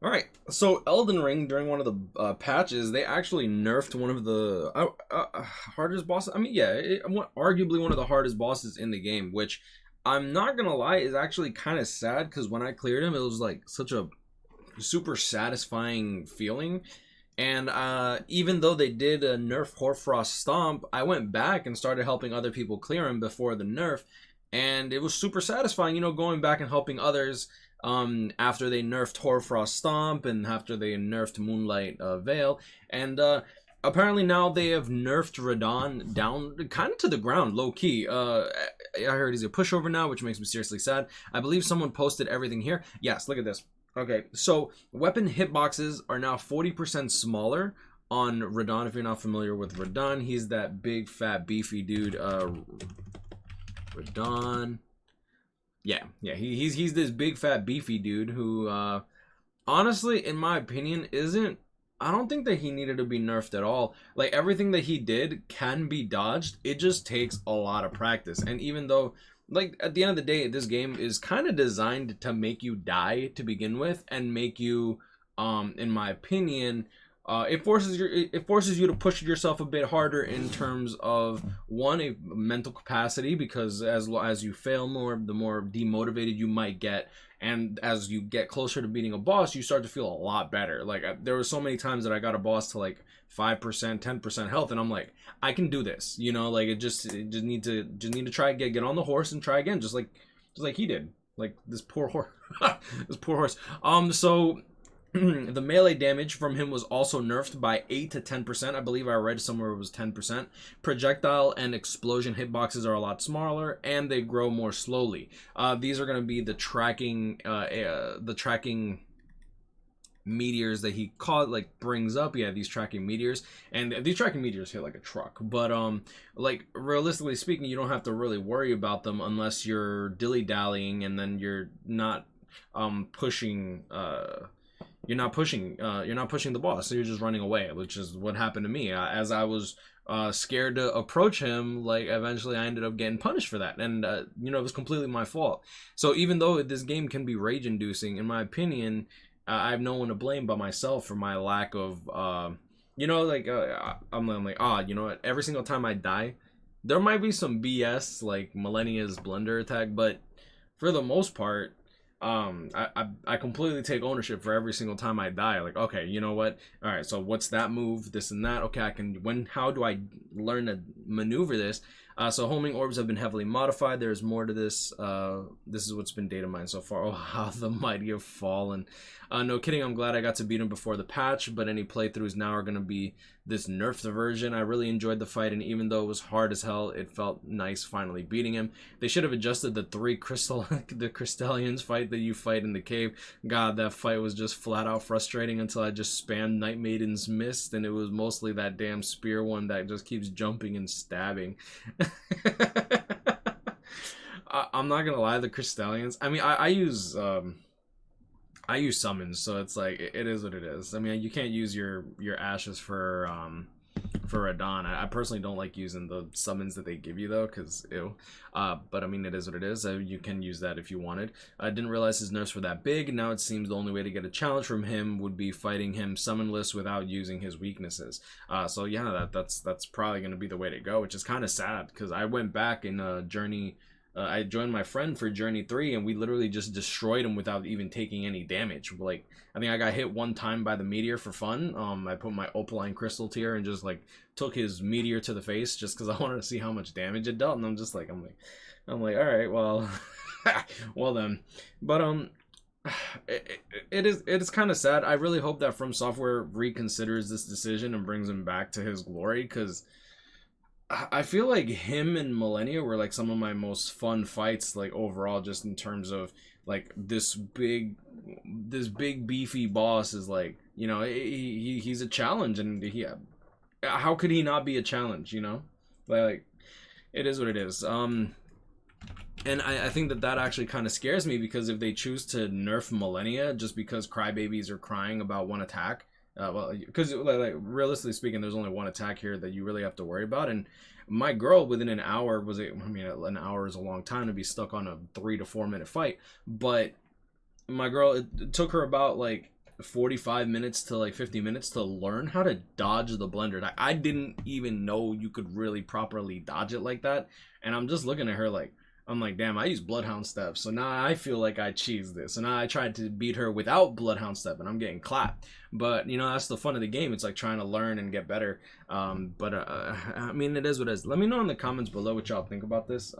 All right, so Elden Ring during one of the patches, they actually nerfed one of the hardest bosses. I mean, yeah, arguably one of the hardest bosses in the game, which I'm not gonna lie is actually kind of sad because when I cleared him, it was like such a super satisfying feeling. And even though they did a nerf Horfrost Stomp, I went back and started helping other people clear him before the nerf, and it was super satisfying, going back and helping others after they nerfed Horfrost Stomp and after they nerfed Moonlight Veil. And apparently now they have nerfed Rhadan down kind of to the ground, low key. I heard he's a pushover now, which makes me seriously sad. I believe someone posted everything here. Yes, look at this. Okay, so weapon hitboxes are now 40% smaller on Rhadan. If you're not familiar with Rhadan, he's that big, fat, beefy dude. Rhadan. Yeah, he's this big, fat, beefy dude who, honestly, in my opinion, isn't. I don't think that he needed to be nerfed at all. Like, everything that he did can be dodged. It just takes a lot of practice. And even though, like, at the end of the day, this game is kind of designed to make you die to begin with and make you, in my opinion, it forces you to push yourself a bit harder in terms of one, a mental capacity, because as you fail more, the more demotivated you might get, and as you get closer to beating a boss, you start to feel a lot better. Like, there were so many times that I got a boss to like 5%, 10% health, and I'm like, I can do this. Like it just need to try get on the horse and try again, just like he did. Like this poor horse, this poor horse. So the melee damage from him was also nerfed by 8 to 10%. I believe I read somewhere it was 10%. Projectile and explosion hitboxes are a lot smaller, and they grow more slowly. These are going to be the tracking meteors that he brings up. Yeah, these tracking meteors, and these tracking meteors hit like a truck. But like, realistically speaking, you don't have to really worry about them unless you're dilly-dallying, and then you're not pushing you're not pushing the boss, so you're just running away, which is what happened to me. As I was scared to approach him, like, eventually I ended up getting punished for that, and it was completely my fault. So even though this game can be rage inducing, in my opinion, I have no one to blame but myself for my lack of I'm like, you know what, every single time I die there might be some BS like Millennia's blunder attack, but for the most part, I completely take ownership for every single time I die. Like, okay, you know what, all right, so what's that move, this and that, okay, how do I learn to maneuver this? So homing orbs have been heavily modified. There's more to this. This is what's been data mined so far. Oh, how the mighty have fallen. No kidding, I'm glad I got to beat him before the patch, but any playthroughs now are going to be this nerfed version. I really enjoyed the fight, and even though it was hard as hell, it felt nice finally beating him. They should have adjusted the the Crystallians fight that you fight in the cave. God, that fight was just flat out frustrating until I just spammed Night Maiden's Mist, and it was mostly that damn spear one that just keeps jumping and stabbing. I'm not gonna lie, the Crystallians, I mean, I use summons, so it's like, it is what it is. I mean, you can't use your ashes for Radahn. I personally don't like using the summons that they give you though, because ew. But I mean, it is what it is. You can use that if you wanted. I didn't realize his nerfs were that big. Now it seems the only way to get a challenge from him would be fighting him summonless without using his weaknesses. So yeah, that's probably going to be the way to go, which is kind of sad because I went back in Journey. I joined my friend for Journey 3, and we literally just destroyed him without even taking any damage. Like, I think I got hit one time by the meteor for fun. I put my opaline crystal tier and just like took his meteor to the face just because I wanted to see how much damage it dealt. And I'm like, all right, well, well then. But it is kind of sad. I really hope that FromSoftware reconsiders this decision and brings him back to his glory, because I feel like him and Millennia were like some of my most fun fights, like overall, just in terms of like this big beefy boss is like, he's a challenge, and how could he not be a challenge, like it is what it is. And I think that actually kind of scares me, because if they choose to nerf Millennia just because crybabies are crying about one attack, well, because like realistically speaking, there's only one attack here that you really have to worry about, and my girl within an hour an hour is a long time to be stuck on a 3 to 4 minute fight, but my girl, it took her about like 45 minutes to like 50 minutes to learn how to dodge the blender. Like, I didn't even know you could really properly dodge it like that. And I'm just looking at her like, I'm like, damn, I use Bloodhound Step. So now I feel like I cheesed this. So now I tried to beat her without Bloodhound Step and I'm getting clapped. But, you know, that's the fun of the game. It's like trying to learn and get better. I mean, it is what it is. Let me know in the comments below what y'all think about this.